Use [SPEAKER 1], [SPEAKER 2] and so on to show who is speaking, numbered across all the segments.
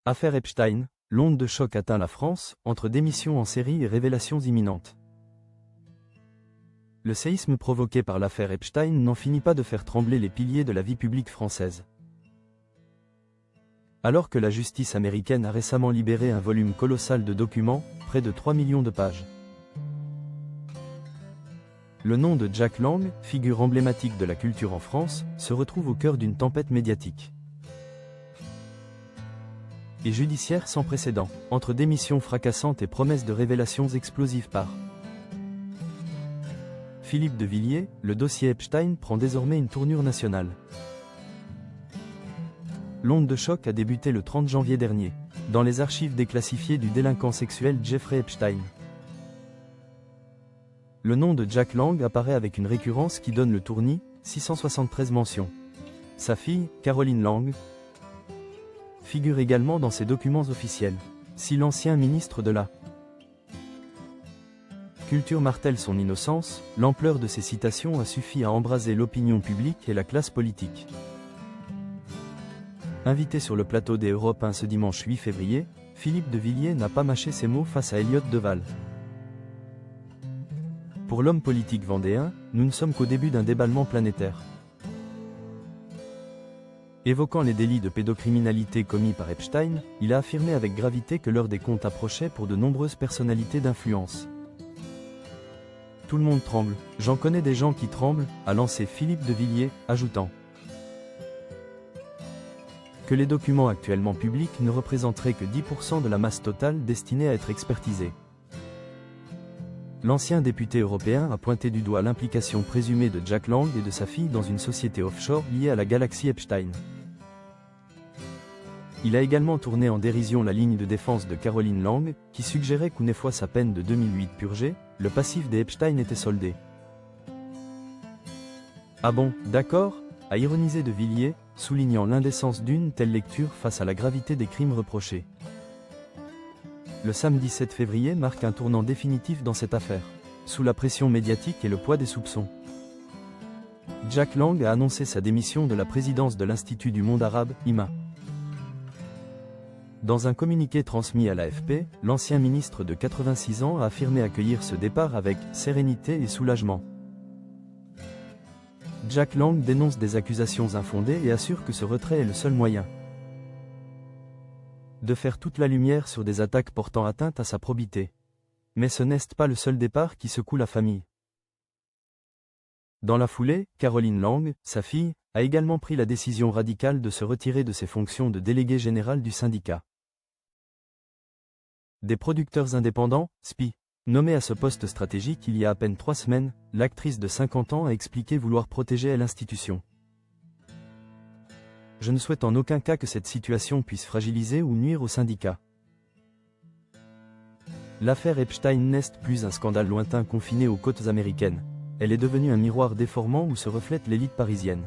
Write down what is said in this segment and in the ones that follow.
[SPEAKER 1] Affaire Epstein, l'onde de choc atteint la France, entre démissions en série et révélations imminentes. Le séisme provoqué par l'affaire Epstein n'en finit pas de faire trembler les piliers de la vie publique française. Alors que la justice américaine a récemment libéré un volume colossal de documents, près de 3 millions de pages. Le nom de Jack Lang, figure emblématique de la culture en France, se retrouve au cœur d'une tempête médiatique et judiciaire sans précédent, entre démissions fracassantes et promesses de révélations explosives par Philippe de Villiers. Le dossier Epstein prend désormais une tournure nationale. L'onde de choc a débuté le 30 janvier dernier, dans les archives déclassifiées du délinquant sexuel Jeffrey Epstein. Le nom de Jack Lang apparaît avec une récurrence qui donne le tournis, 673 mentions. Sa fille, Caroline Lang, figure également dans ces documents officiels. Si l'ancien ministre de la Culture martèle son innocence, l'ampleur de ces citations a suffi à embraser l'opinion publique et la classe politique. Invité sur le plateau des Europe 1 ce dimanche 8 février, Philippe de Villiers n'a pas mâché ses mots face à Elliott Deval. Pour l'homme politique vendéen, nous ne sommes qu'au début d'un déballement planétaire. Évoquant les délits de pédocriminalité commis par Epstein, il a affirmé avec gravité que l'heure des comptes approchait pour de nombreuses personnalités d'influence. Tout le monde tremble, j'en connais des gens qui tremblent, a lancé Philippe de Villiers, ajoutant que les documents actuellement publics ne représenteraient que 10% de la masse totale destinée à être expertisée. L'ancien député européen a pointé du doigt l'implication présumée de Jack Lang et de sa fille dans une société offshore liée à la galaxie Epstein. Il a également tourné en dérision la ligne de défense de Caroline Lang, qui suggérait qu'une fois sa peine de 2008 purgée, le passif des Epstein était soldé. Ah bon, d'accord, a ironisé de Villiers, soulignant l'indécence d'une telle lecture face à la gravité des crimes reprochés. Le samedi 7 février marque un tournant définitif dans cette affaire, sous la pression médiatique et le poids des soupçons. Jack Lang a annoncé sa démission de la présidence de l'Institut du monde arabe, IMA. Dans un communiqué transmis à l'AFP, l'ancien ministre de 86 ans a affirmé accueillir ce départ avec « sérénité et soulagement ». Jack Lang dénonce des accusations infondées et assure que ce retrait est le seul moyen de faire toute la lumière sur des attaques portant atteinte à sa probité. Mais ce n'est pas le seul départ qui secoue la famille. Dans la foulée, Caroline Lang, sa fille, a également pris la décision radicale de se retirer de ses fonctions de déléguée générale du syndicat des producteurs indépendants, SPI. Nommée à ce poste stratégique il y a à peine 3 semaines, l'actrice de 50 ans a expliqué vouloir protéger l'institution. Je ne souhaite en aucun cas que cette situation puisse fragiliser ou nuire au syndicat. L'affaire Epstein n'est plus un scandale lointain confiné aux côtes américaines. Elle est devenue un miroir déformant où se reflète l'élite parisienne.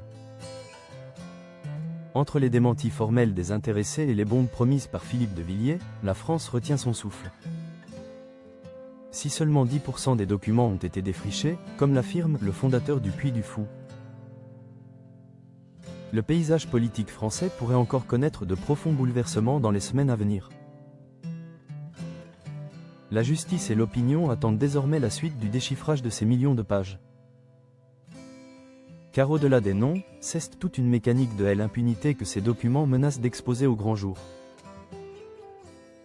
[SPEAKER 1] Entre les démentis formels des intéressés et les bombes promises par Philippe de Villiers, la France retient son souffle. Si seulement 10% des documents ont été défrichés, comme l'affirme le fondateur du Puy du Fou, le paysage politique français pourrait encore connaître de profonds bouleversements dans les semaines à venir. La justice et l'opinion attendent désormais la suite du déchiffrage de ces millions de pages. Car au-delà des noms, c'est toute une mécanique de l'impunité que ces documents menacent d'exposer au grand jour.